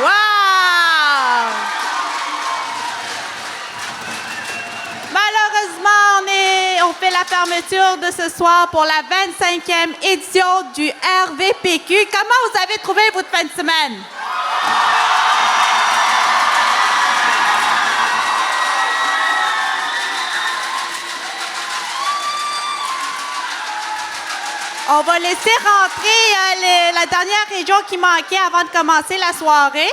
Wow! Malheureusement, on fait la fermeture de ce soir pour la 25e édition du RVPQ. Comment vous avez trouvé votre fin de semaine? On va laisser rentrer la dernière région qui manquait avant de commencer la soirée.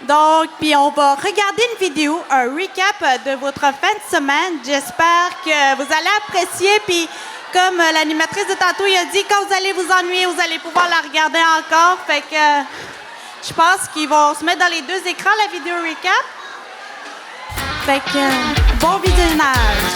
Donc, puis on va regarder une vidéo, un recap de votre fin de semaine. J'espère que vous allez apprécier. Puis, comme l'animatrice de tantôt il a dit, quand vous allez vous ennuyer, vous allez pouvoir la regarder encore. Fait que je pense qu'ils vont se mettre dans les deux écrans, la vidéo recap. Fait que bon visionnage.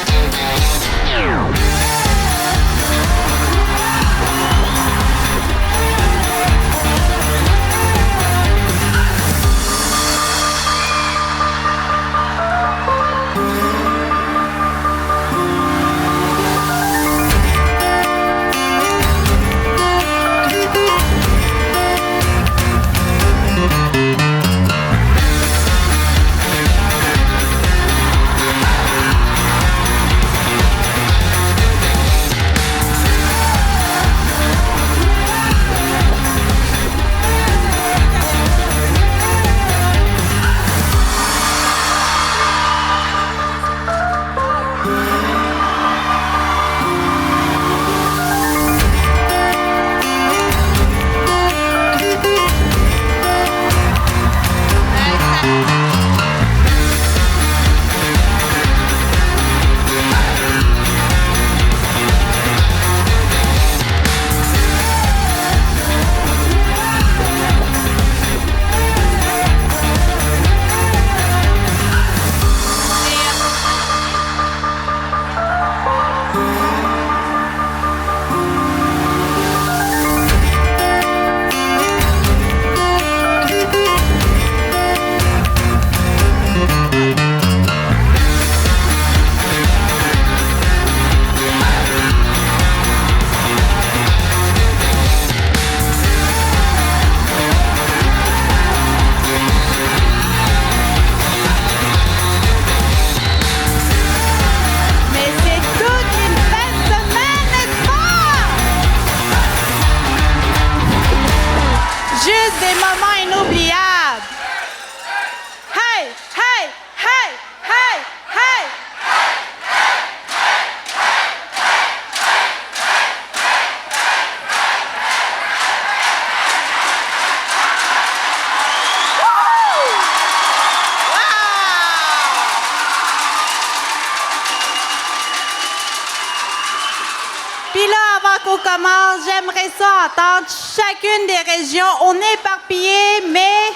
Qu'on commence, j'aimerais ça entendre chacune des régions. On est éparpillés, mais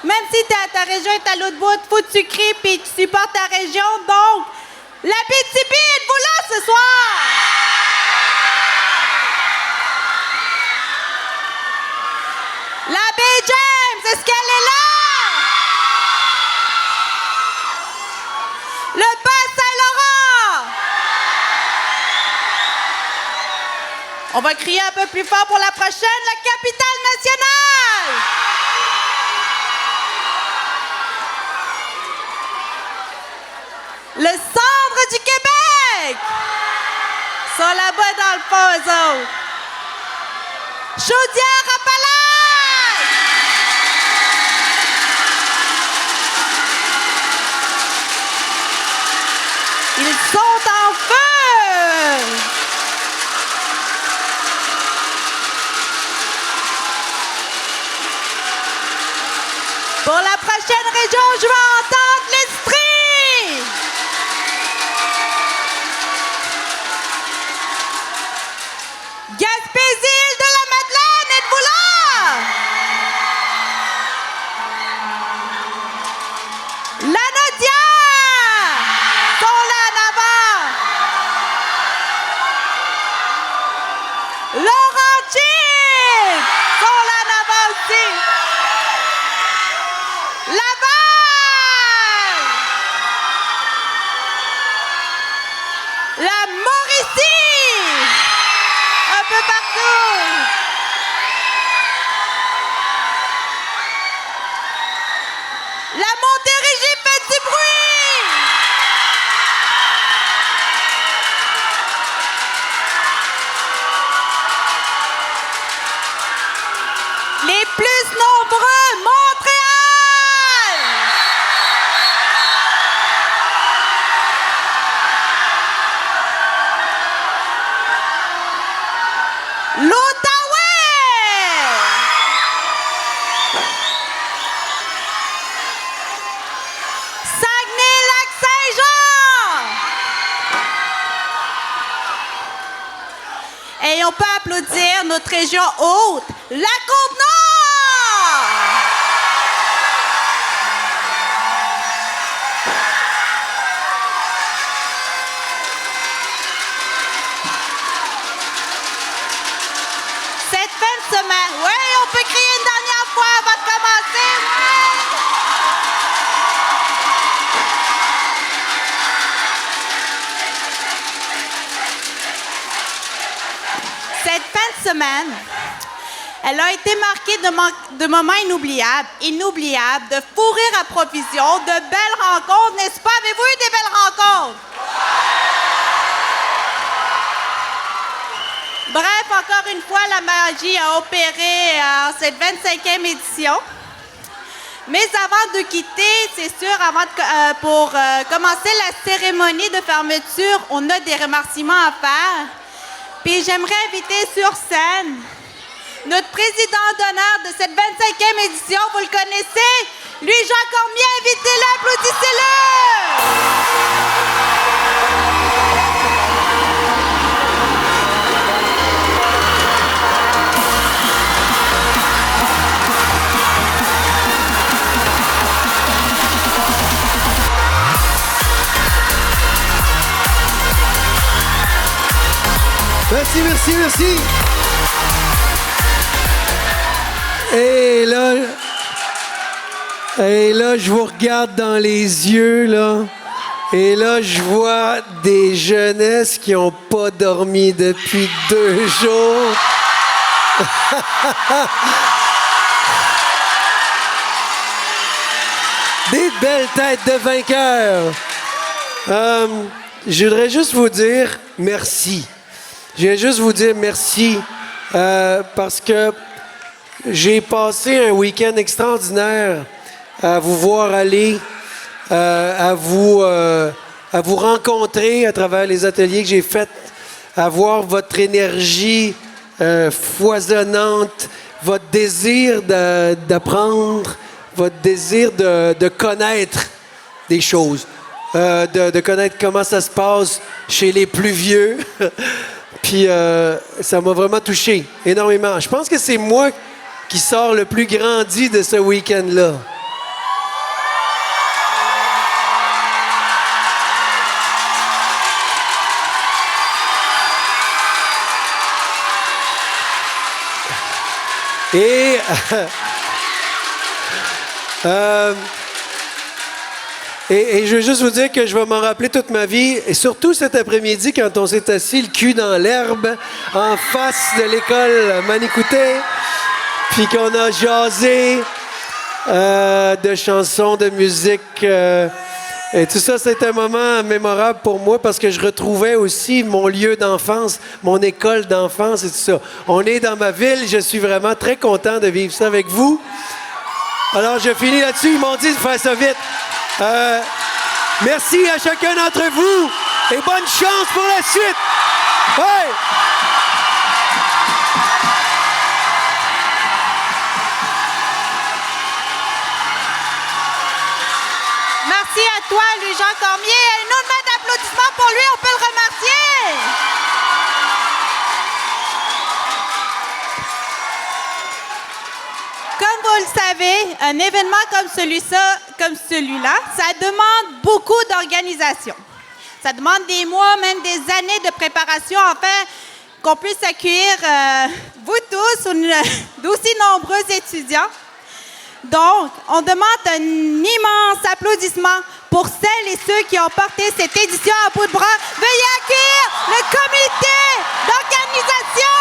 même si ta région est à l'autre bout, faut que tu cries et tu supportes ta région. Donc, l'Abitibi, êtes-vous là ce soir? La Baie James, est-ce qu'elle est là? Le Bas-Saint-Laurent? On va crier un peu plus fort pour la prochaine, la capitale nationale! Le centre du Québec! Ils sont là-bas dans le fond, eux autres. Chaudière-Appalaches! Ils sont en feu! Pour la prochaine région, je vais entendre l'Estrie! Gaspésie, île de la Madeleine, êtes-vous là? Lanaudière! Sont là en avant! Laurentides! Sont là en avant aussi! Laval! La Montérégie fait du bruit! Les plus nombreux, Montréal! L'Outaouais! Saguenay-Lac-Saint-Jean! Et on peut applaudir notre région haute, la Côte-Nord! Cette fin de semaine, oui, on peut crier une dernière fois avant de commencer, ouais. Cette fin de semaine, elle a été marquée de moments inoubliables, de fou rire à profusion, de belles rencontres, n'est-ce pas? Avez-vous eu des belles rencontres? Bref, encore une fois, la magie a opéré en cette 25e édition. Mais avant de quitter, c'est sûr, pour commencer la cérémonie de fermeture, on a des remerciements à faire. Puis j'aimerais inviter sur scène notre président d'honneur de cette 25e édition. Vous le connaissez? Louis-Jean Cormier, invitez-le, applaudissez-le! Merci, merci, merci. Et là, je vous regarde dans les yeux, là. Et là, je vois des jeunesses qui n'ont pas dormi depuis 2 jours. Des belles têtes de vainqueurs. Je voudrais juste vous dire merci. Je vais juste vous dire merci parce que j'ai passé un week-end extraordinaire à vous voir aller, à vous rencontrer à travers les ateliers que j'ai faits, à voir votre énergie foisonnante, votre désir d'apprendre, votre désir de connaître des choses, de connaître comment ça se passe chez les plus vieux. Puis ça m'a vraiment touché énormément. Je pense que c'est moi qui sors le plus grandi de ce week-end-là. Et Et je veux juste vous dire que je vais m'en rappeler toute ma vie, et surtout cet après-midi quand on s'est assis le cul dans l'herbe en face de l'école Manicouté, puis qu'on a jasé de chansons, de musique. Et tout ça, c'est un moment mémorable pour moi parce que je retrouvais aussi mon lieu d'enfance, mon école d'enfance et tout ça. On est dans ma ville, je suis vraiment très content de vivre ça avec vous. Alors, je finis là-dessus. Ils m'ont dit de faire ça vite. Merci à chacun d'entre vous et bonne chance pour la suite. Ouais. Merci à toi, Louis-Jean Cormier. Et une autre main d'applaudissements pour lui, on peut le remercier. Comme vous le savez, un événement comme celui-là, ça demande beaucoup d'organisation. Ça demande des mois, même des années de préparation afin qu'on puisse accueillir vous tous, d'aussi nombreux étudiants. Donc, on demande un immense applaudissement pour celles et ceux qui ont porté cette édition à bout de bras. Veuillez accueillir le comité d'organisation.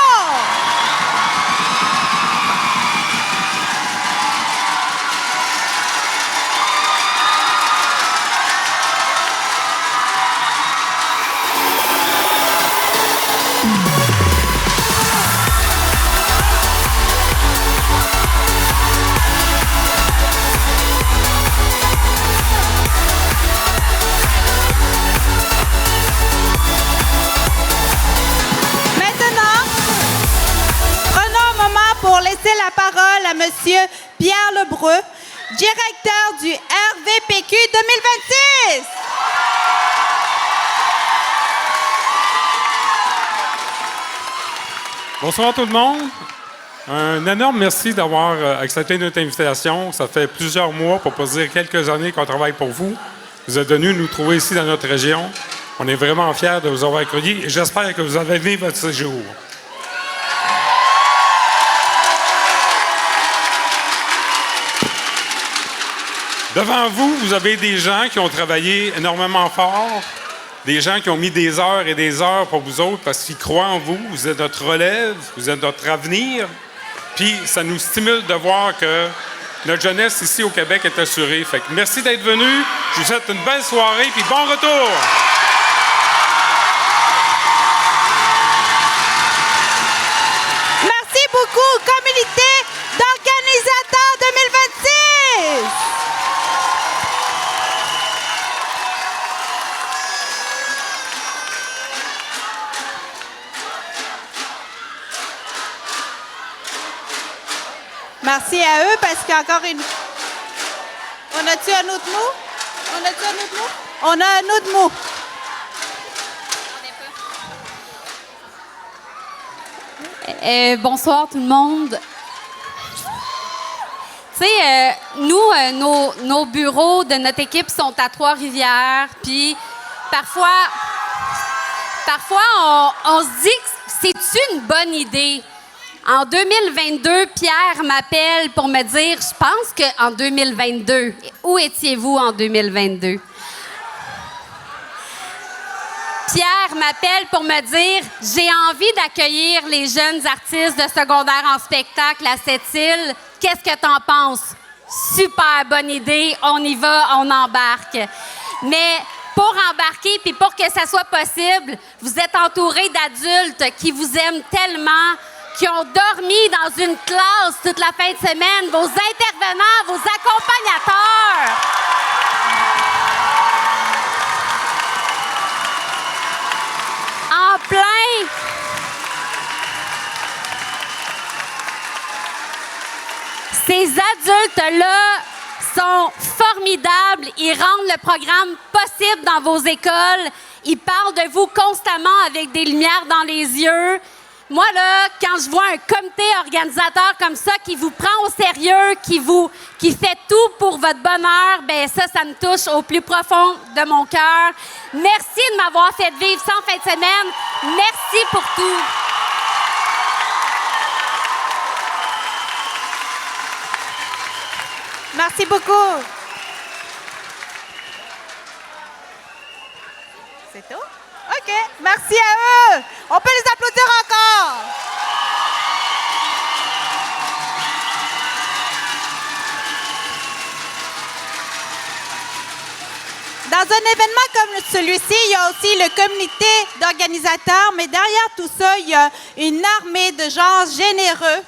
Monsieur Pierre Lebreu, directeur du RVPQ 2026. Bonsoir tout le monde. Un énorme merci d'avoir accepté notre invitation. Ça fait plusieurs mois, pour ne pas dire quelques années, qu'on travaille pour vous. Vous êtes venus nous trouver ici dans notre région. On est vraiment fiers de vous avoir accueillis et j'espère que vous avez aimé votre séjour. Devant vous, vous avez des gens qui ont travaillé énormément fort, des gens qui ont mis des heures et des heures pour vous autres parce qu'ils croient en vous. Vous êtes notre relève, vous êtes notre avenir. Puis ça nous stimule de voir que notre jeunesse ici au Québec est assurée. Fait que merci d'être venus. Je vous souhaite une belle soirée puis bon retour. Merci beaucoup, communauté d'organisateurs 2026. Merci à eux parce qu'il y a encore une... On a-tu un autre mot? On a-tu un autre mot? On a un autre mot. Bonsoir tout le monde. Tu sais, nos bureaux de notre équipe sont à Trois-Rivières, puis parfois on se dit que c'est-tu une bonne idée? En 2022, Pierre m'appelle pour me dire, je pense qu'en 2022, où étiez-vous en 2022? Pierre m'appelle pour me dire, j'ai envie d'accueillir les jeunes artistes de secondaire en spectacle à Sept-Îles. Qu'est-ce que t'en penses? Super bonne idée, on y va, on embarque. Mais pour embarquer puis pour que ça soit possible, vous êtes entouré d'adultes qui vous aiment tellement, qui ont dormi dans une classe toute la fin de semaine, vos intervenants, vos accompagnateurs. En plein. Ces adultes-là sont formidables. Ils rendent le programme possible dans vos écoles. Ils parlent de vous constamment avec des lumières dans les yeux. Moi, là, quand je vois un comité organisateur comme ça qui vous prend au sérieux, qui fait tout pour votre bonheur, ben ça me touche au plus profond de mon cœur. Merci de m'avoir fait vivre ça en fin de semaine. Merci pour tout. Merci beaucoup. C'est tout? OK. Merci à eux. On peut les applaudir encore. Dans un événement comme celui-ci, il y a aussi le comité d'organisateurs, mais derrière tout ça, il y a une armée de gens généreux.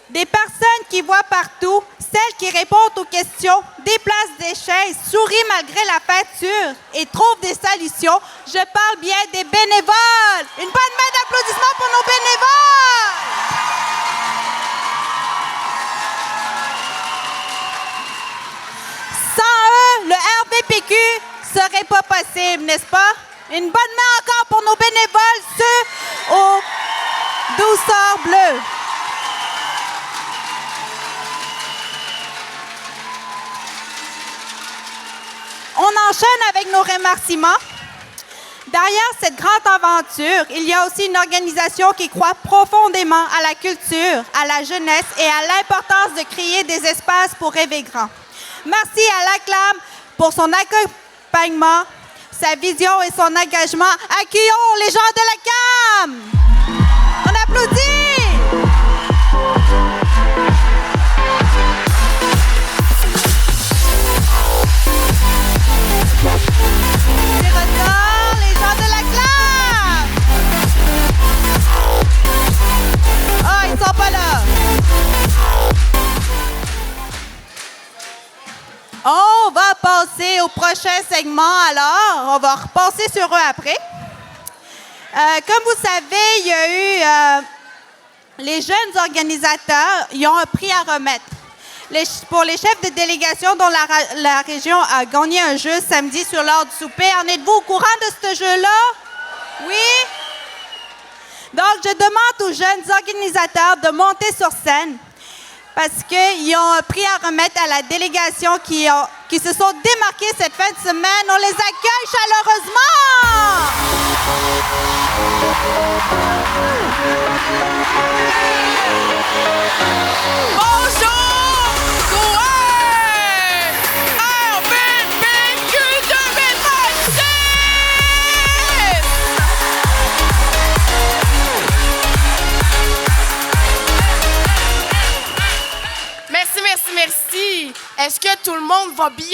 Des personnes qui voient partout, celles qui répondent aux questions, déplacent des chaises, sourient malgré la peinture et trouvent des solutions. Je parle bien des bénévoles. Une bonne main d'applaudissements pour nos bénévoles. Sans eux, le RVPQ serait pas possible, n'est-ce pas? Une bonne main encore pour nos bénévoles, ceux aux douceurs bleues. On enchaîne avec nos remerciements. Derrière cette grande aventure, il y a aussi une organisation qui croit profondément à la culture, à la jeunesse et à l'importance de créer des espaces pour rêver grand. Merci à l'ACLAM pour son accompagnement, sa vision et son engagement. Accueillons les gens de la CAM. On applaudit. Les gens de la CLAM! Ah, ils sont pas là. On va passer au prochain segment alors. On va repasser sur eux après. Comme vous savez, il y a eu les jeunes organisateurs, ils ont un prix à remettre. Pour les chefs de délégation dont la région a gagné un jeu samedi sur l'heure du souper, en êtes-vous au courant de ce jeu-là? Oui? Donc, je demande aux jeunes organisateurs de monter sur scène parce qu'ils ont un prix à remettre à la délégation qui se sont démarqués cette fin de semaine. On les accueille chaleureusement! Bonjour! Ouais! RVPQ 2026! Merci, merci, merci. Est-ce que tout le monde va bien?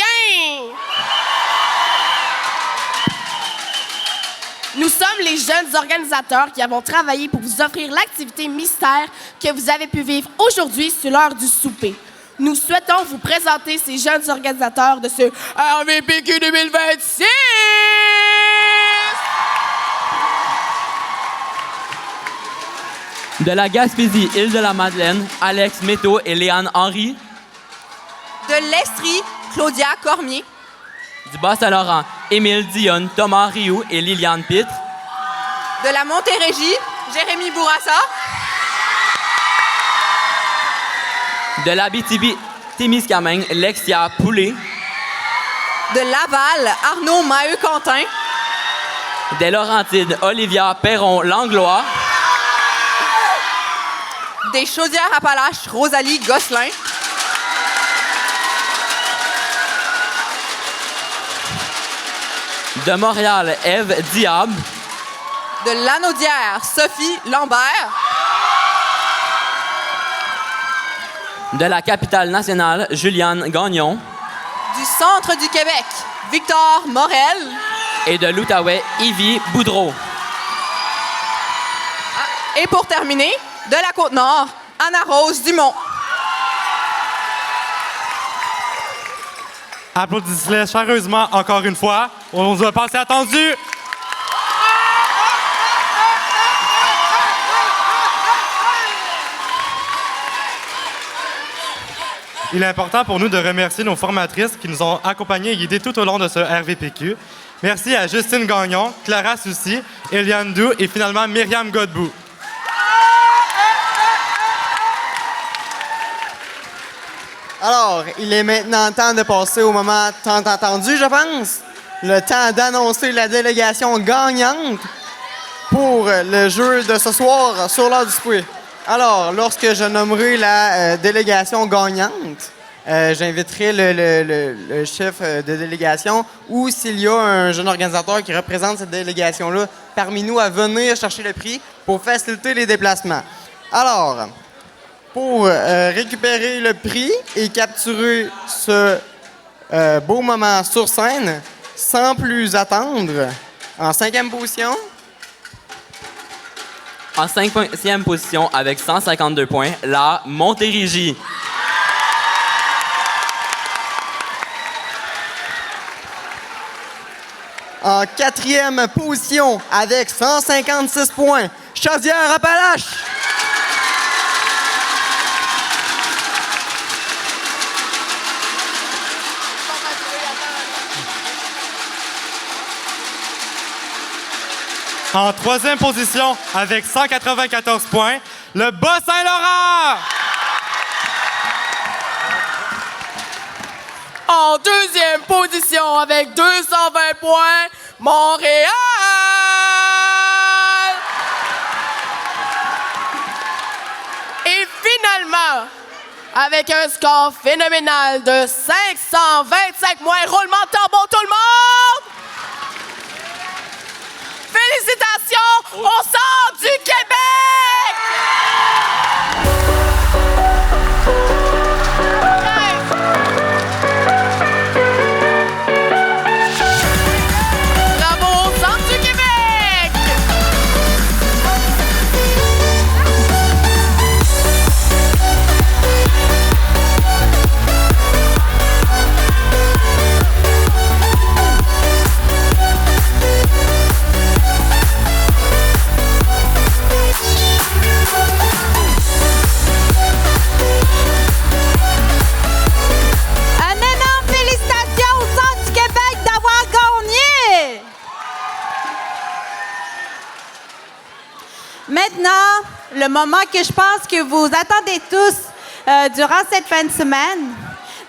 Nous sommes les jeunes organisateurs qui avons travaillé pour vous offrir l'activité mystère que vous avez pu vivre aujourd'hui sur l'heure du souper. Nous souhaitons vous présenter ces jeunes organisateurs de ce RVPQ 2026! De la Gaspésie, Île-de-la-Madeleine, Alex Métaux et Léane Henry. De l'Estrie, Claudia Cormier. Du Bas-Saint-Laurent, Émile Dionne, Thomas Rioux et Liliane Pitre. De la Montérégie, Jérémy Bourassa. De l'Abitibi-Témiscamingue, Lexia Poulet. De Laval, Arnaud Maheu-Quentin. Des Laurentides, Olivia Perron-Langlois. Des Chaudières-Appalaches, Rosalie Gosselin. De Montréal, Ève Diable. De Lanaudière, Sophie Lambert. De la capitale nationale, Juliane Gagnon. Du centre du Québec, Victor Morel. Et de l'Outaouais, Yvie Boudreau. Et pour terminer, de la Côte-Nord, Anna-Rose Dumont. Applaudissez-les chaleureusement encore une fois. On vous a passé attendu. Il est important pour nous de remercier nos formatrices qui nous ont accompagnés et guidés tout au long de ce RVPQ. Merci à Justine Gagnon, Clara Soucy, Eliane Doux et finalement Myriam Godbout. Alors, il est maintenant temps de passer au moment tant attendu, je pense. Le temps d'annoncer la délégation gagnante pour le jeu de ce soir sur l'heure du souper. Alors, lorsque je nommerai la délégation gagnante, j'inviterai le chef de délégation ou s'il y a un jeune organisateur qui représente cette délégation-là parmi nous à venir chercher le prix pour faciliter les déplacements. Alors, pour récupérer le prix et capturer ce beau moment sur scène, sans plus attendre, en 5e position. En 5e position, avec 152 points, la Montérégie. En 4e position, avec 156 points, Chaudière-Appalaches. En 3e position, avec 194 points, le Bas-Saint-Laurent! En 2e position, avec 220 points, Montréal! Et finalement, avec un score phénoménal de 525 points, roulement de tambour, tout le monde! Félicitations au Centre du Québec! Bravo au Centre du Québec! le moment que je pense que vous attendez tous durant cette fin de semaine.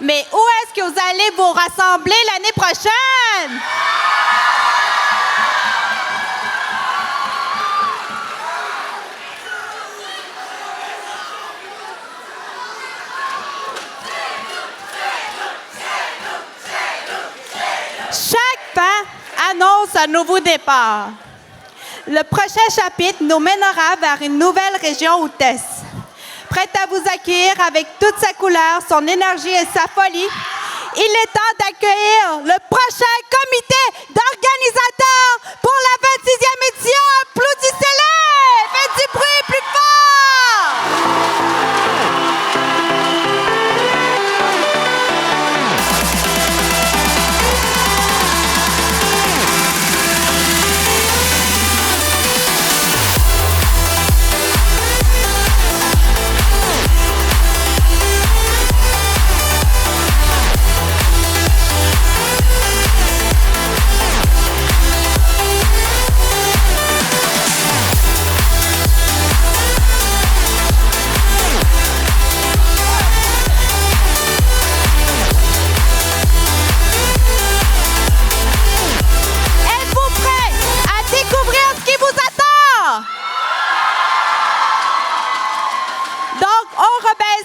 Mais où est-ce que vous allez vous rassembler l'année prochaine? Chaque pan annonce un nouveau départ. Le prochain chapitre nous mènera vers une nouvelle région hôtesse, prête à vous accueillir avec toute sa couleur, son énergie et sa folie. Il est temps d'accueillir le prochain comité d'organisateurs pour la 26e édition. Applaudissez-les! Faites du bruit plus fort!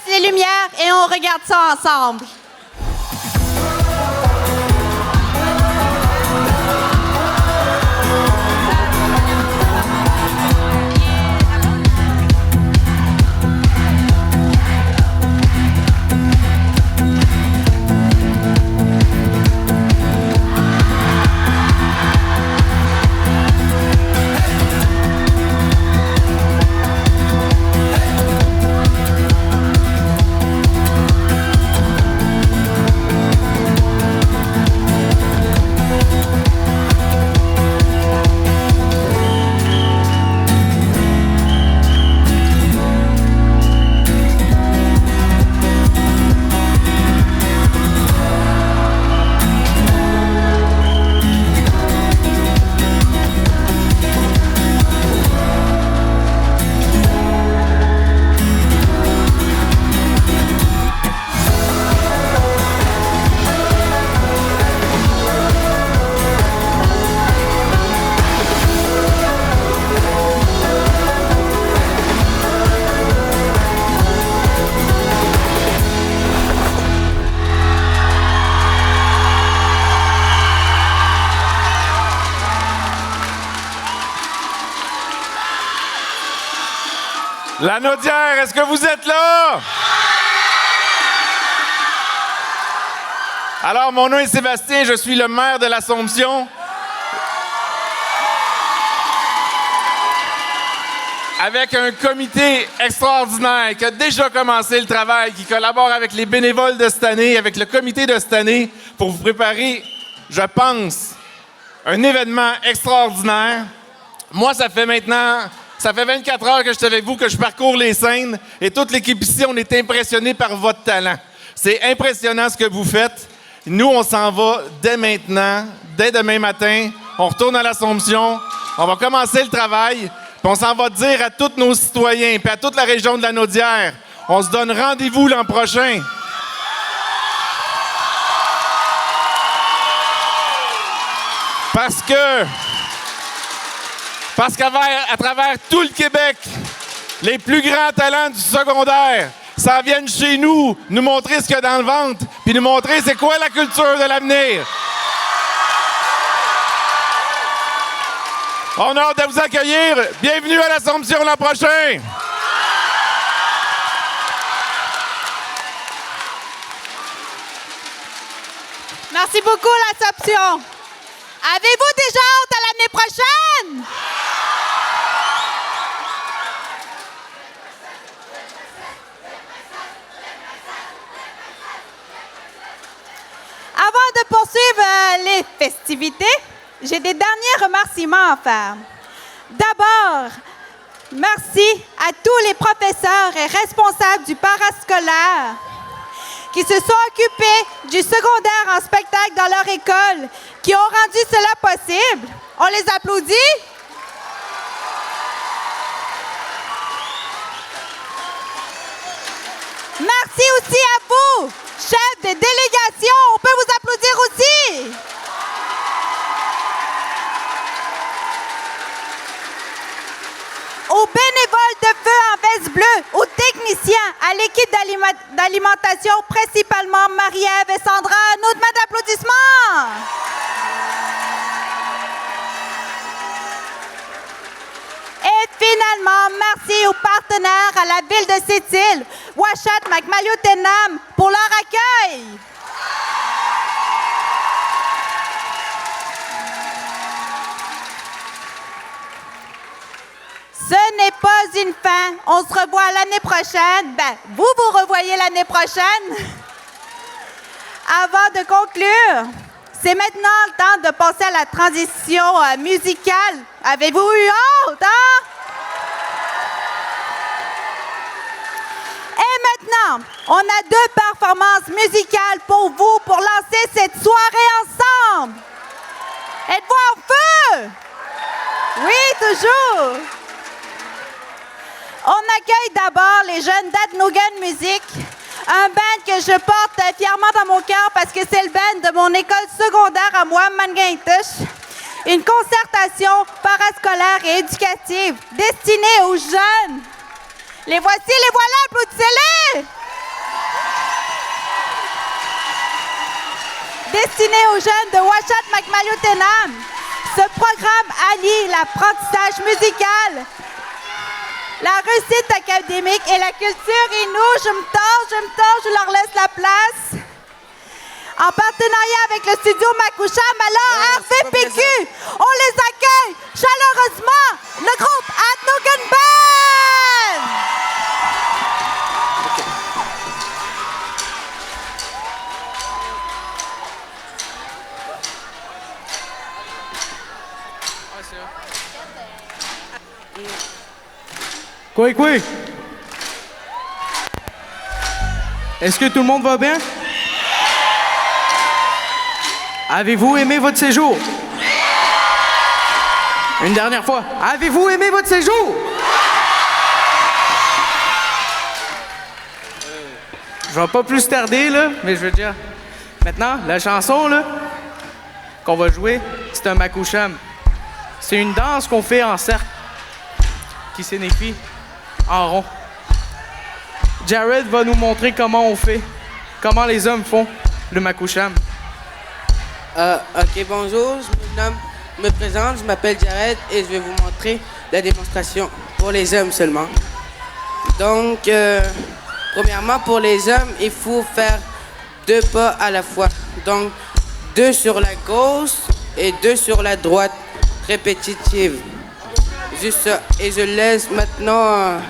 Les lumières et on regarde ça ensemble. La Naudière, est-ce que vous êtes là? Alors, mon nom est Sébastien, je suis le maire de l'Assomption. Avec un comité extraordinaire qui a déjà commencé le travail, qui collabore avec les bénévoles de cette année, avec le comité de cette année, pour vous préparer, je pense, un événement extraordinaire. Moi, ça fait 24 heures que je suis avec vous, que je parcours les scènes, et toute l'équipe ici, on est impressionnés par votre talent. C'est impressionnant ce que vous faites. Nous, on s'en va dès maintenant, dès demain matin. On retourne à l'Assomption, on va commencer le travail, puis on s'en va dire à tous nos citoyens, puis à toute la région de la Naudière, on se donne rendez-vous l'an prochain. Parce qu'à travers tout le Québec, les plus grands talents du secondaire s'en viennent chez nous, nous montrer ce qu'il y a dans le ventre, puis nous montrer c'est quoi la culture de l'avenir. On a hâte de vous accueillir. Bienvenue à l'Assomption l'an prochain. Merci beaucoup, l'Assomption. Avez-vous déjà hâte à l'année prochaine? Avant de poursuivre les festivités, j'ai des derniers remerciements à faire. D'abord, merci à tous les professeurs et responsables du parascolaire qui se sont occupés du secondaire en spectacle dans leur école, qui ont rendu cela possible. On les applaudit? Merci aussi à vous, chefs de délégation. On peut vous applaudir aussi. Aux bénévoles de feu en veste bleue, aux techniciens, à l'équipe d'alimentation, principalement Marie-Ève et Sandra. Un autre main d'applaudissements. Et finalement, merci aux partenaires à la ville de Sept-Îles, Ouachat, Macmalio-Tenam, pour leur accueil. Ce n'est pas une fin. On se revoit l'année prochaine. Ben, vous revoyez l'année prochaine. Avant de conclure, c'est maintenant le temps de passer à la transition musicale. Avez-vous eu hâte, hein? Et maintenant, on a 2 performances musicales pour vous pour lancer cette soirée ensemble. Êtes-vous en feu? Oui, toujours. On accueille d'abord les jeunes d'Adnogan Music, un band que je porte fièrement dans mon cœur parce que c'est le band de mon école secondaire à moi, Mangaintush. Une concertation parascolaire et éducative destinée aux jeunes. Les voici, les voilà, applaudissez-les! Destinée aux jeunes de Ouachat, Macmalio-Tenam. Ce programme allie l'apprentissage musical, la réussite académique et la culture. Et nous, je me torche, je leur laisse la place. En partenariat avec le studio Makoucham, alors RVPQ, on les accueille chaleureusement, le groupe Adnogan Band! Quoi? Est-ce que tout le monde va bien? Avez-vous aimé votre séjour? Une dernière fois. Avez-vous aimé votre séjour? Je vais pas plus tarder, là, mais je veux dire... Maintenant, la chanson, là, qu'on va jouer, c'est un Makoucham. C'est une danse qu'on fait en cercle, qui signifie en rond. Jared va nous montrer comment on fait, comment les hommes font le Makoucham. Ok, bonjour, je me présente, je m'appelle Jared et je vais vous montrer la démonstration pour les hommes seulement. Donc, premièrement, pour les hommes, il faut faire 2 pas à la fois. Donc, 2 sur la gauche et 2 sur la droite, répétitive. Juste ça. Et je laisse maintenant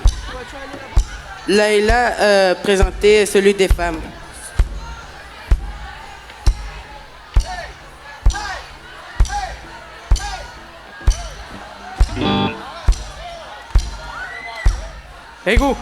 Laïla présenter celui des femmes. Hey, go!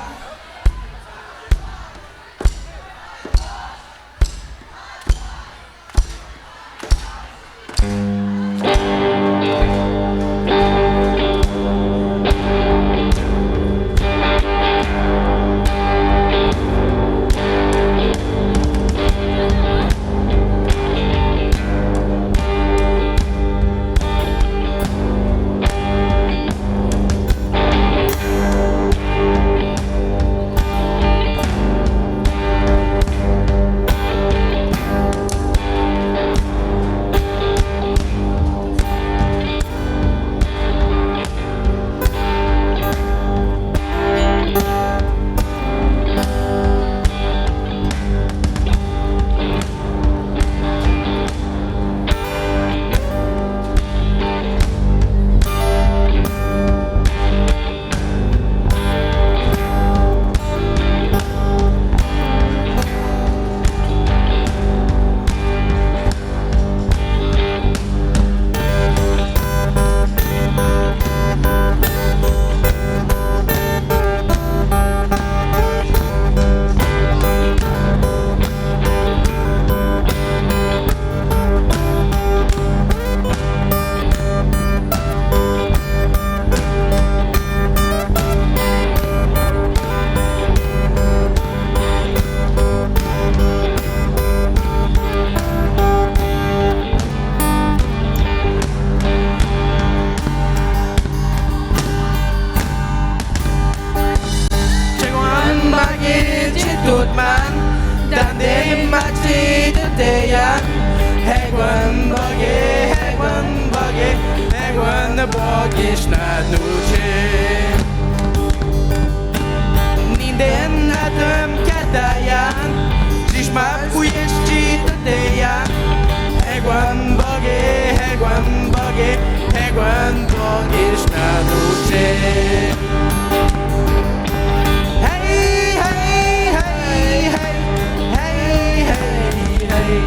bogisz na duszy. Minden na tym katajan, dziś ma pujeszci tateja. Hegwan bogisz na duszy. Hej, hej, hej, hej, hej, hej, hej.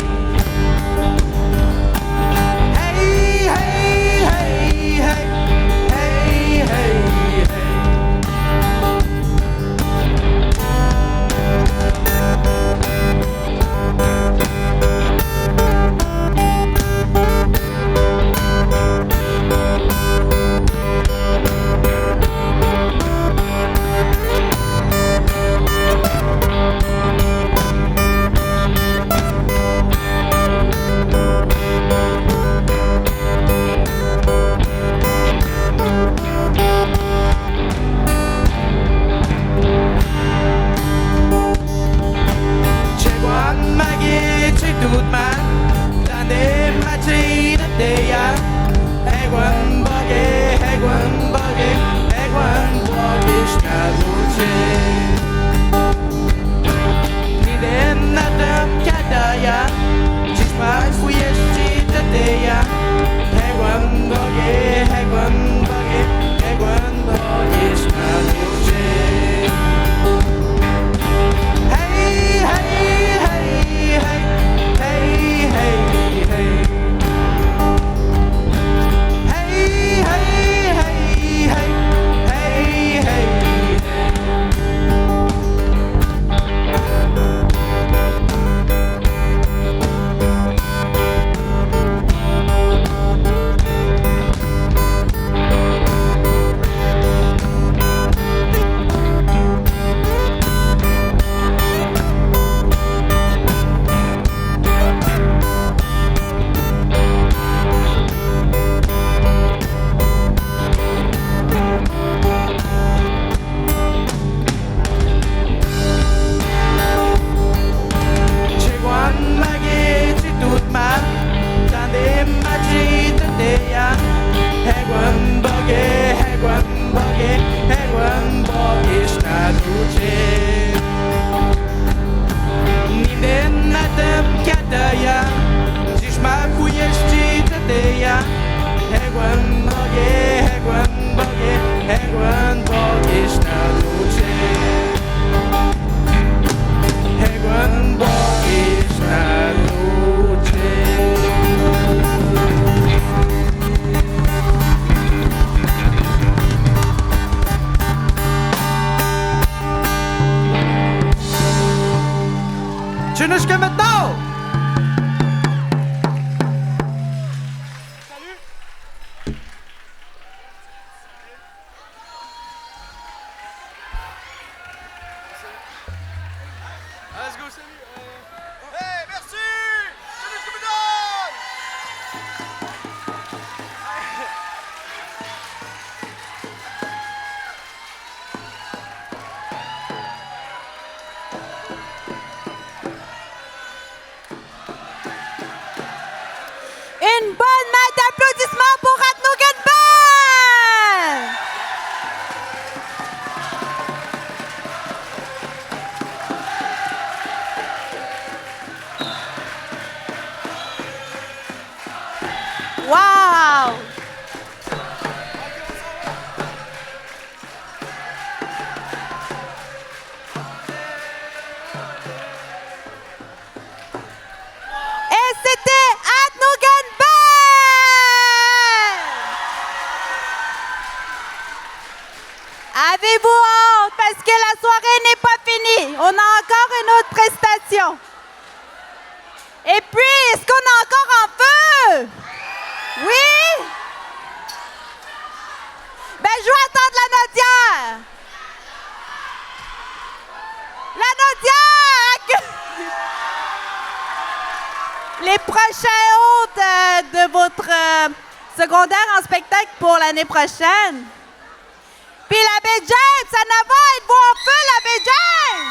Jusqu'à maintenant! Let's go, salut! Hey, merci! Salut, Scooby-Doo! Une bonne main d'applaudissements pour Ratnogan Band! Wow! Et c'était Ratnogan Band! Avez-vous honte parce que la soirée n'est pas finie? On a encore une autre prestation. Et puis, est-ce qu'on a encore un feu? Oui? Ben, je vais attendre la Nodière. La Nodière! Les prochains hôtes de votre secondaire en spectacle pour l'année prochaine. Puis l'abbé James, ça en va, êtes-vous en feu, l'abbé James?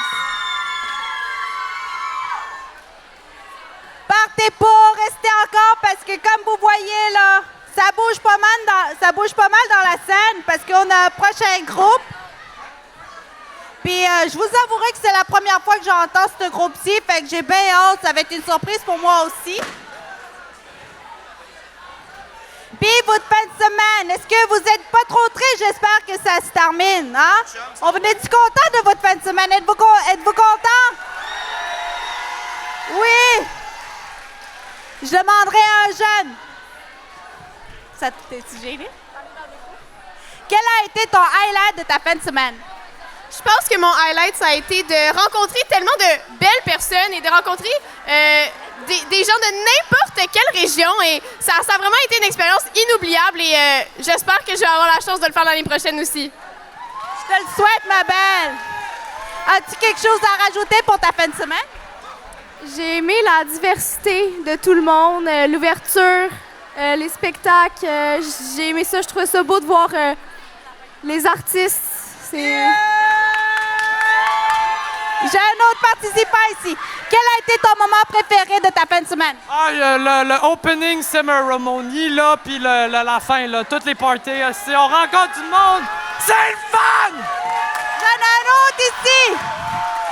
Partez pas, restez encore parce que comme vous voyez là, ça bouge pas mal dans la scène parce qu'on a un prochain groupe. Puis je vous avouerai que c'est la première fois que j'entends ce groupe-ci, fait que j'ai bien hâte. Ça va être une surprise pour moi aussi. Puis votre fin de semaine, est-ce que vous êtes pas trop triste? J'espère que ça se termine, hein? On venait-tu content de votre fin de semaine? Êtes-vous content? Oui! Je demanderai à un jeune. Ça t'es-tu gêné? Quel a été ton highlight de ta fin de semaine? Je pense que mon highlight, ça a été de rencontrer tellement de belles personnes et de rencontrer des gens de n'importe quelle région. Et ça a vraiment été une expérience inoubliable et j'espère que je vais avoir la chance de le faire l'année prochaine aussi. Je te le souhaite, ma belle. As-tu quelque chose à rajouter pour ta fin de semaine? J'ai aimé la diversité de tout le monde, l'ouverture, les spectacles. J'ai aimé ça, je trouvais ça beau de voir les artistes. J'ai un autre participant ici. Quel a été ton moment préféré de ta fin de semaine? Le opening ceremony, là, puis la fin, là, toutes les parties, on rencontre du monde. C'est le fun! J'en ai un autre ici.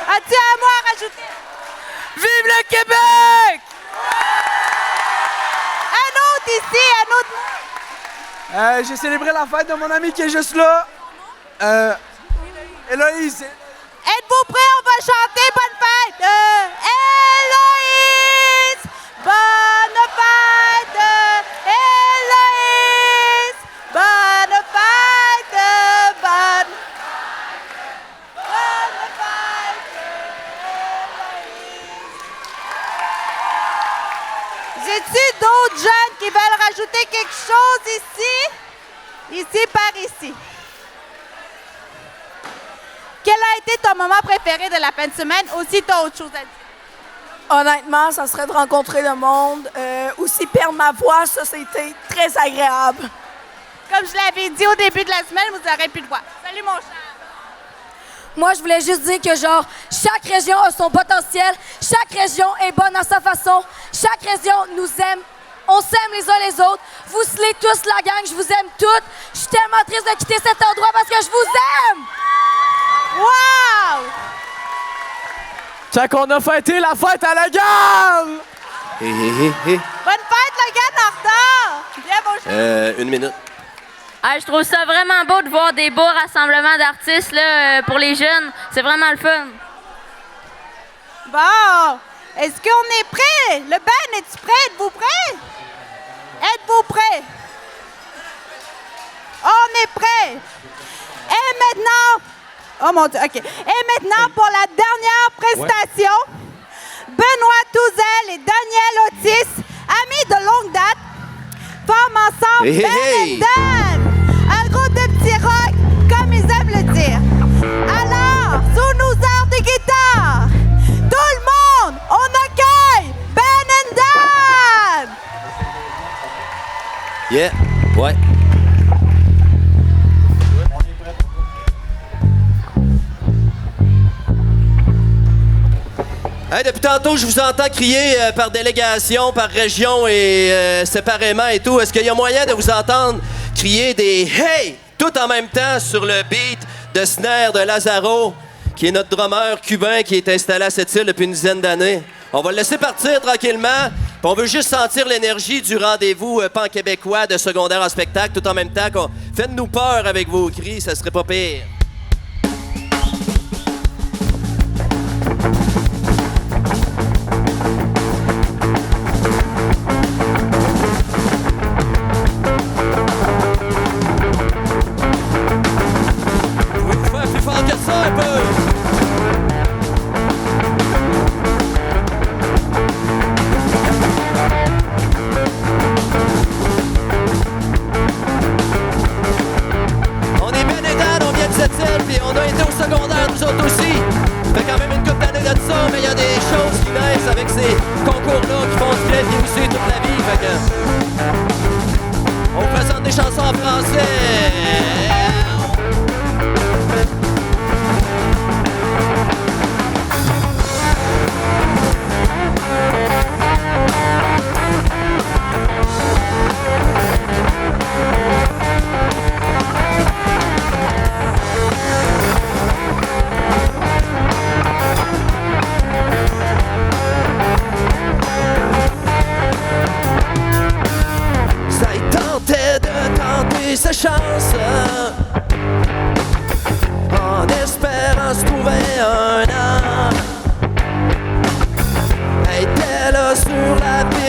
As-tu un mot à rajouter? Vive le Québec! Un autre ici, un autre mot. J'ai célébré la fête de mon ami qui est juste là. Héloïse. Êtes-vous prêts? On va chanter Bonne fête! Héloïse! Bonne fête! Héloïse! Bonne fête! Bonne fête! Héloïse! J'ai-tu d'autres jeunes qui veulent rajouter quelque chose ici? Ici, par ici. Quel a été ton moment préféré de la fin de semaine? Aussi, tu as autre chose à dire? Honnêtement, ça serait de rencontrer le monde. Aussi perdre ma voix, ça, c'était très agréable. Comme je l'avais dit au début de la semaine, vous aurez plus de voix. Salut, mon cher. Moi, je voulais juste dire que, genre, chaque région a son potentiel. Chaque région est bonne à sa façon. Chaque région nous aime. On s'aime les uns les autres. Vous scellez tous la gang, je vous aime toutes. Je suis tellement triste de quitter cet endroit parce que je vous aime! Wow! Fait qu'on a fêté la fête à la gare! Bonne fête, le gars en retard! Viens, mon cher. Une minute. Je trouve ça vraiment beau de voir des beaux rassemblements d'artistes là, pour les jeunes. C'est vraiment le fun. Bon, est-ce qu'on est prêt? Le band, es-tu prêt? Êtes-vous prêt? Êtes-vous prêt? On est prêt. Et maintenant... Oh mon Dieu, OK. Et maintenant, pour la dernière prestation, Benoît Touzel et Daniel Otis, amis de longue date, forment ensemble Ben Dan, un groupe de petits rock, comme ils aiment le dire. Alors, sous nos airs de guitare, tout le monde, on accueille Ben Dan! Yeah, ouais. Hey, depuis tantôt, je vous entends crier par délégation, par région et séparément et tout. Est-ce qu'il y a moyen de vous entendre crier des « Hey » tout en même temps sur le beat de snare de Lazaro, qui est notre drummer cubain qui est installé à cette île depuis une dizaine d'années? On va le laisser partir tranquillement. Puis on veut juste sentir l'énergie du rendez-vous pan-québécois de secondaire en spectacle tout en même temps. Faites-nous peur avec vos cris, ça serait pas pire. On est bien état, on vient de cette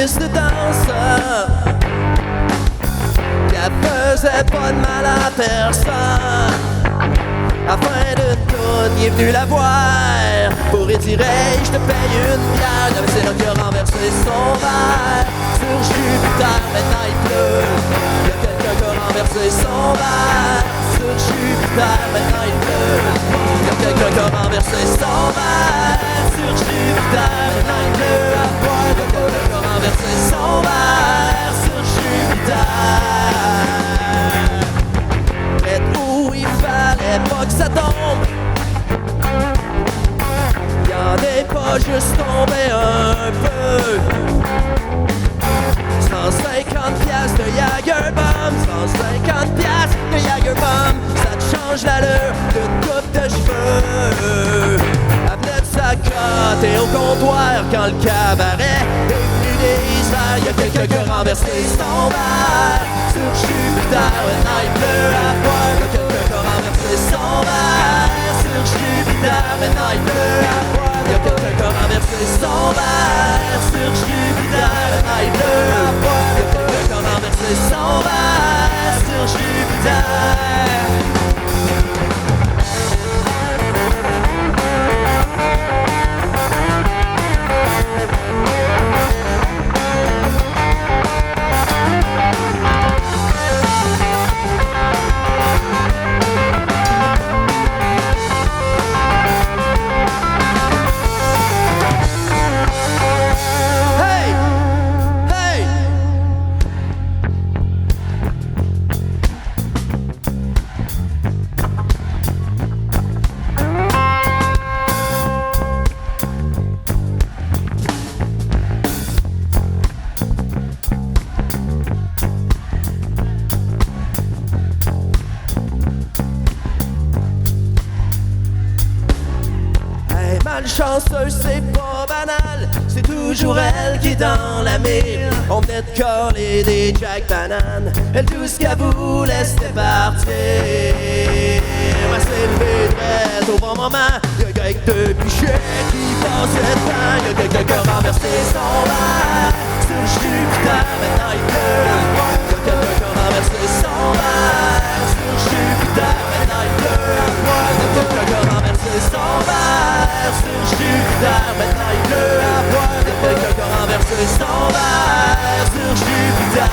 piste de danse. Qu'elle faisait pas de mal à personne. À la fin de tout, il est venu la voir pour étirer, je te paye une bière. C'est là qu'il a renversé son verre sur Jupiter, maintenant il pleut. Y'a quelqu'un qui a renversé son verre sur Jupiter, maintenant il pleut. Y'a quelqu'un qui a renversé son verre sur Jupiter, maintenant il pleut à boire. Y'a quelqu'un qui a renversé son verre sur Jupiter. Près où il fallait pas que ça tombe. Y'en est pas juste tombé un peu. 150 piastres de Jagerbomb, 150 piastres de Jagerbomb, ça te change l'allure d'une coupe de cheveux. Elle venait de sa crotte et au comptoir quand le cabaret est venu désert. Y'a quelqu'un qui a renversé son verre sur Jupiter, maintenant il pleut à boire. Y'a quelqu'un qui a renversé son verre sur Jupiter, maintenant il pleut à boire. Y'a quelqu'un qui a renversé son verre sur Jupiter, maintenant il pleut à boire. Y'a quelqu'un qui a renversé son verre sur Jupiter. Malchanceuse, c'est pas banal, c'est toujours elle qui est dans la mire. On venait de coller des Jack Bananes, elle tout ce qu'elle voulait c'était partir. Elle s'est levée drette au bon moment, y'a un gars avec deux pichets qui passait dedans. Y'a quelqu'un qui a renversé son verre sur Jupiter, maintenant il pleut. Y'a quelqu'un qui a renversé son verre sur Jupiter, maintenant il pleut. Y'a quelqu'un qui a renversé son verre sur Jupiter, maintenant il pleut à boire. Y'a quelqu'un qui a renversé son verre sur Jupiter.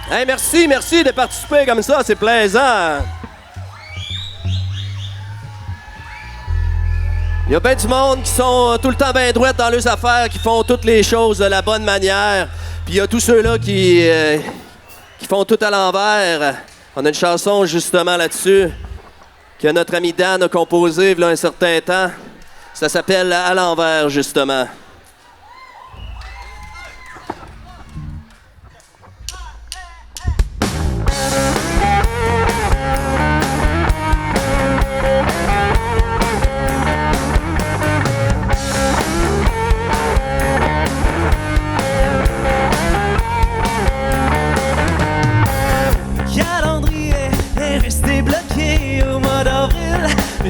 Hey, merci de participer comme ça, c'est plaisant. Il y a bien du monde qui sont tout le temps bien droits dans leurs affaires, qui font toutes les choses de la bonne manière. Puis il y a tous ceux-là qui font tout à l'envers. On a une chanson justement là-dessus que notre ami Dan a composée il y a un certain temps. Ça s'appelle « À l'envers » justement.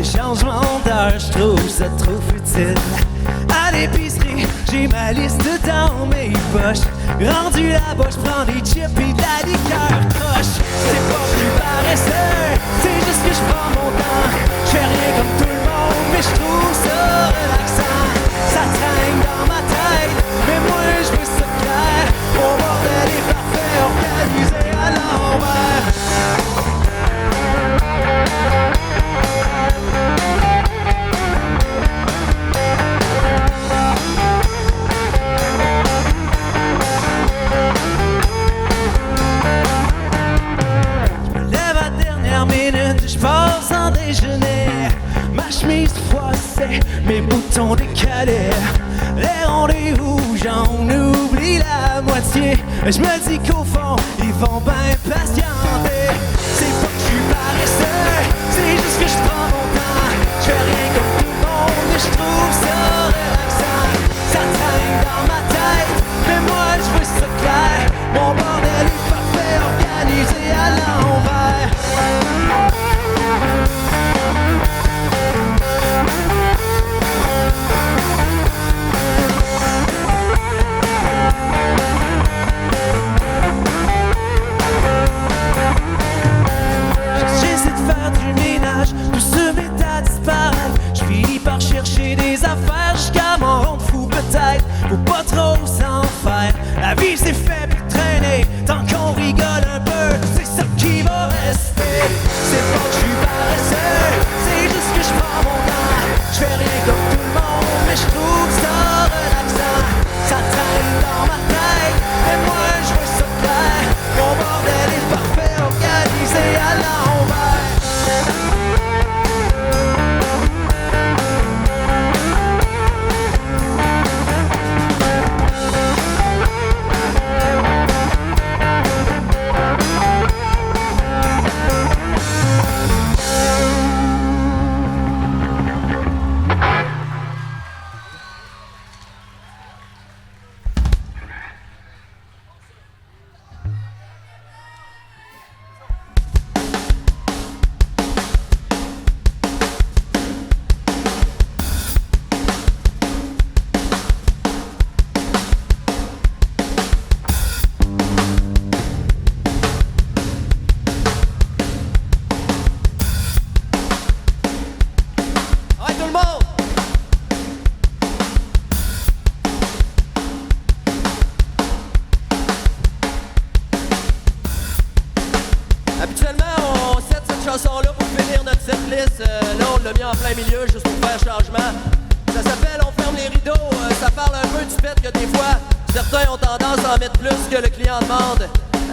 Changement d'heure, je trouve ça trop futile. À l'épicerie, j'ai ma liste dans mes poches. Rendu là-bas, je prends des chips et de la liqueur croche. C'est pas plus paresseux, c'est juste que je prends mon temps. Je fais rien comme tout le monde, mais je trouve ça relaxant. Ça traîne dans ma tête, mais moi je veux ça clair. Mon bordel est parfait, organisé à l'envers. Je passe en déjeuner, ma chemise froissée, mes boutons décalés. Les rendez-vous, j'en oublie la moitié. Je me dis qu'au fond, ils vont bien patienter. C'est pas que je suis paresseux, c'est juste que je prends mon temps. Je fais rien comme tout le monde, mais je trouve ça relaxant. Ça traîne dans ma tête, mais moi je veux ça clair. Mon bordel est parfait, organisé à l'envers. J'essaie de faire du ménage, tout se met à disparaître. Je finis par chercher des affaires jusqu'à m'en rendre fou peut-être. Faut pas trop s'en faire, la vie c'est fait puis traîner. Tant qu'on rigole un peu, c'est ça qui va rester. C'est pas que je suis paresseux, c'est juste que je prends mon temps. Je fais rien comme tout le monde, mais je trouve ça relaxant. Ça traîne dans ma tête, mais moi je veux ça clair. Mon bordel est parfait, organisé à l'envers.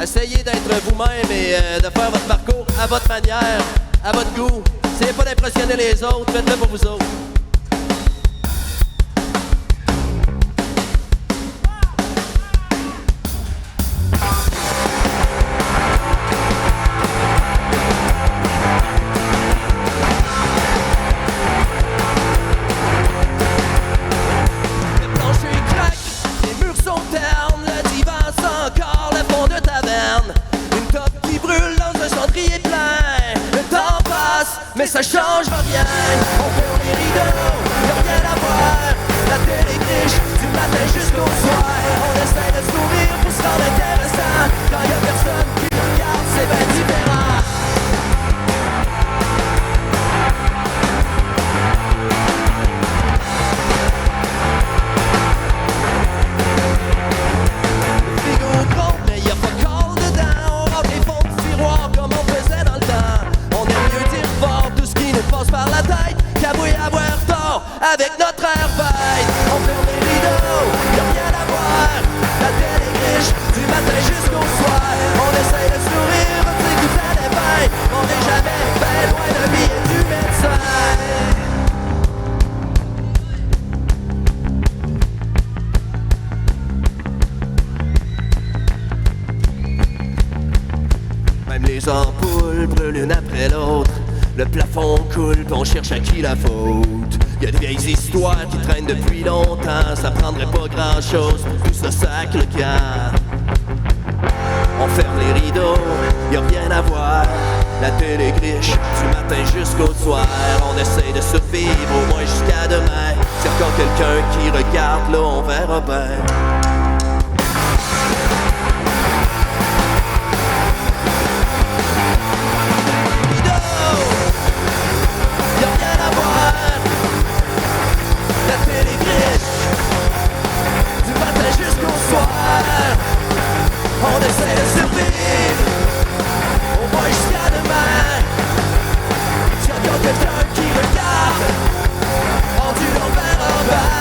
Essayez d'être vous-même et de faire votre parcours à votre manière, à votre goût. Essayez pas d'impressionner les autres, faites-le pour vous autres. Mais ça change rien, on ferme les rideaux, y'a rien à voir. La télé griche, du matin jusqu'au soir. On essaie de sourire pour se rendre intéressant. Quand y'a personne qui nous regarde, c'est bien différent. Le frigo gros, mais y'a pas de colle dedans. On rentre les fonds du tiroir comme on faisait dans le temps. On aime mieux dire fort tout ce qui nous passe par la tête qu'avouer avoir tort avec notre air bête. On ferme les rideaux, y'a rien à voir. La télé riche, du matin jusqu'au soir. On essaye de sourire, on s'écoute à les bains. On n'est jamais bien loin d'un billet du médecin. Même les ampoules brûlent une après l'autre. Le plafond coule, pis on cherche à qui la faute. Y'a des vieilles histoires qui traînent depuis longtemps. Ça prendrait pas grand chose pour tout ce sac le camp. On ferme les rideaux, y'a rien à voir. La télé griche, du matin jusqu'au soir. On essaie de survivre au moins jusqu'à demain. C'est encore quelqu'un qui regarde, là on verra bien. On essaie de survivre, au moins jusqu'à demain. S'il y a encore quelqu'un qui regarde, rendu l'envers en bas.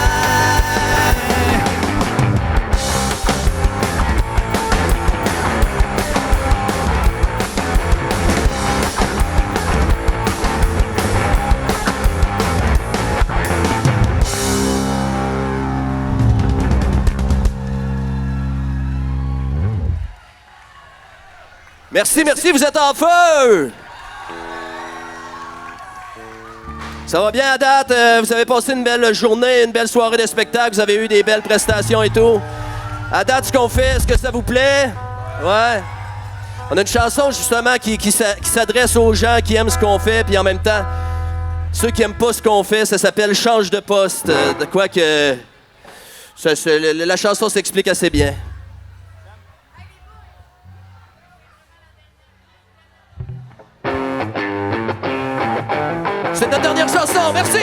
Merci, vous êtes en feu! Ça va bien à date? Vous avez passé une belle journée, une belle soirée de spectacle, vous avez eu des belles prestations et tout. À date, ce qu'on fait, est-ce que ça vous plaît? Ouais. On a une chanson justement qui s'adresse aux gens qui aiment ce qu'on fait, puis en même temps, ceux qui aiment pas ce qu'on fait, ça s'appelle Change de poste. De quoi que... la chanson s'explique assez bien. C'est notre dernière chanson, merci!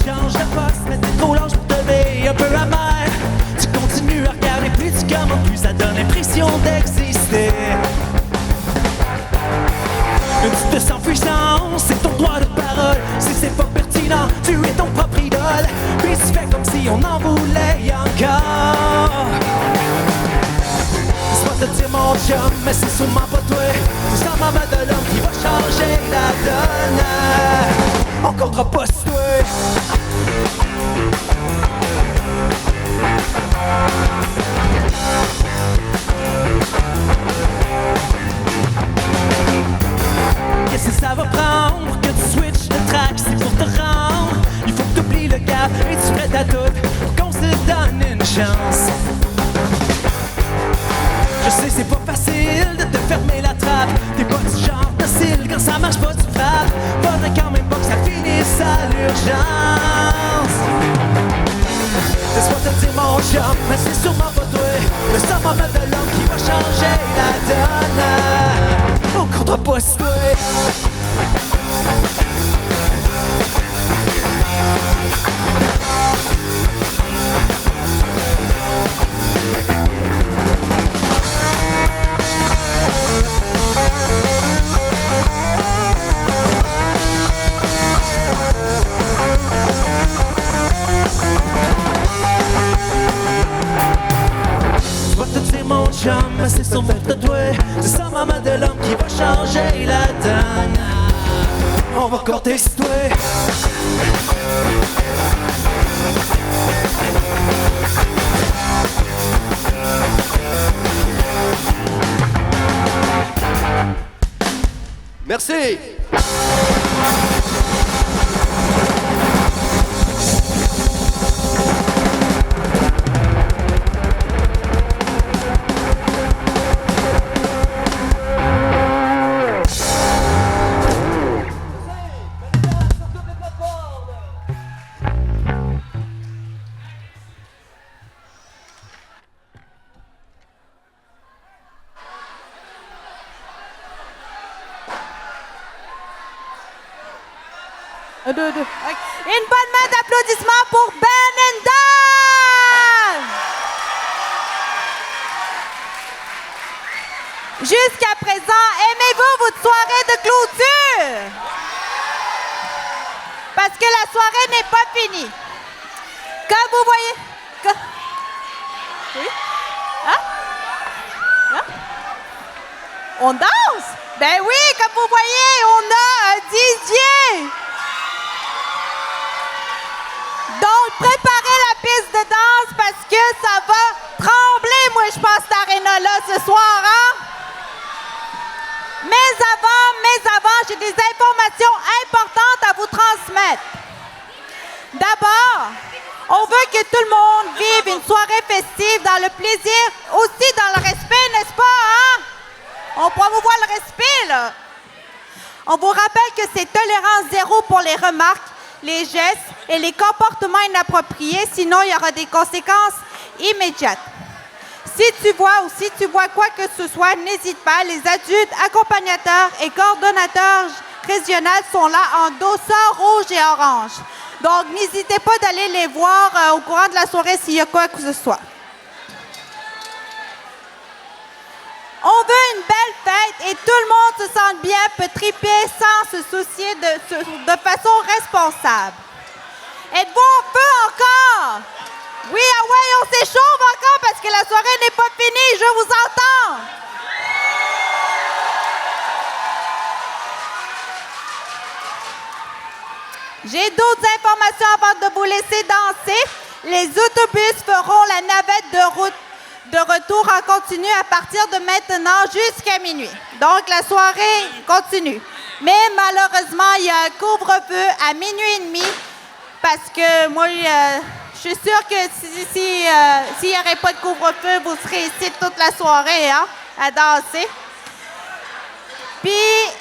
Change de poste, mais t'es trop lâche pour te lever, un peu amer. Tu continues à regarder, plus tu commandes, plus ça donne l'impression d'exister. Mais tu te sens puissant, c'est ton droit de parole. Si c'est pas pertinent, tu es ton propre idole. Puis tu fais comme si on en voulait encore. Laisse-moi te dire mon chum, mais c'est sûrement pas toi. C'est sûrement de l'homme qui va changer la donne. On comptera pas sur toi. Qu'est-ce que ça va prendre pour que tu switches de track? C'est pour te rendre. Il faut que tu oublies le gap et tu prêtes à tout pour qu'on se donne une chance. Je sais c'est pas facile de te fermer la trappe. T'es pas du genre docile, quand ça marche pas tu frappes. Faudrait quand même pas que ça finisse à l'urgence. Laisse-moi te dire mon chum, mais c'est sûrement pas toi. Le seul moment de l'homme qui va changer la donne. On comptera pas sur toi. Mais c'est son fait de toi. C'est ça maman de l'homme qui va changer la donne. On va compter sur toi. Merci. Une bonne main d'applaudissements pour Ben and Dan! Jusqu'à présent, aimez-vous votre soirée de clôture? Parce que la soirée n'est pas finie. Comme vous voyez... Oui? Hein? Hein? On danse? Ben oui, comme vous voyez, on a un DJ! Donc, préparez la piste de danse parce que ça va trembler, moi, je pense, cette aréna-là ce soir, hein? Mais avant, j'ai des informations importantes à vous transmettre. D'abord, on veut que tout le monde vive une soirée festive dans le plaisir, aussi dans le respect, n'est-ce pas, hein? On promouvoit le respect, là. On vous rappelle que c'est tolérance zéro pour les remarques, les gestes et les comportements inappropriés, sinon il y aura des conséquences immédiates. Si tu vois ou si tu vois quoi que ce soit, n'hésite pas, les adultes, accompagnateurs et coordonnateurs régionaux sont là en dossard rouge et orange. Donc n'hésitez pas d'aller les voir au courant de la soirée s'il y a quoi que ce soit. On veut une belle fête et tout le monde se sente bien, peut triper sans se soucier de façon responsable. Êtes-vous en feu encore? Oui, ah ouais, on s'échauffe encore parce que la soirée n'est pas finie. Je vous entends. J'ai d'autres informations avant de vous laisser danser. Les autobus feront la navette de retour en continu à partir de maintenant jusqu'à minuit. Donc, la soirée continue. Mais malheureusement, il y a un couvre-feu à minuit et demi parce que moi, je suis sûre que s'il n'y aurait pas de couvre-feu, vous serez ici toute la soirée hein, à danser. Puis,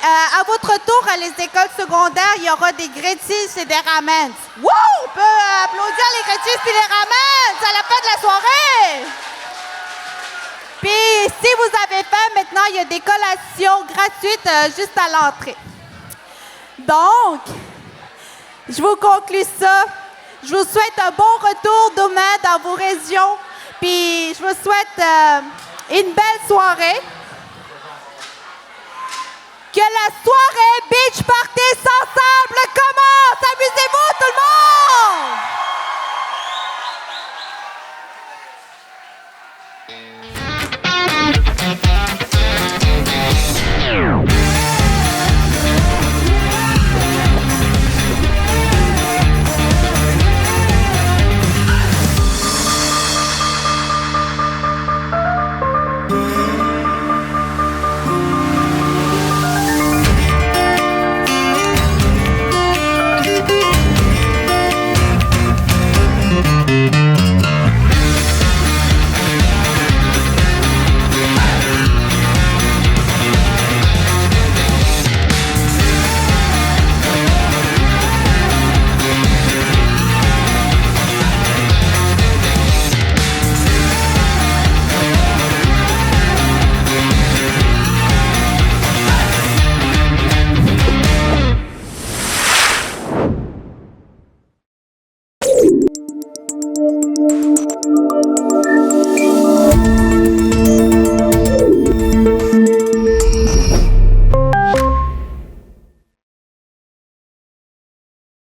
à votre retour à les écoles secondaires, il y aura des gratis et des ramen. Wow! On peut applaudir les gratis et les ramen! C'est à la fin de la soirée! Puis, si vous avez faim, maintenant, il y a des collations gratuites juste à l'entrée. Donc, je vous conclue ça. Je vous souhaite un bon retour demain dans vos régions. Puis, je vous souhaite une belle soirée. Que la soirée Beach Party Sensible commence!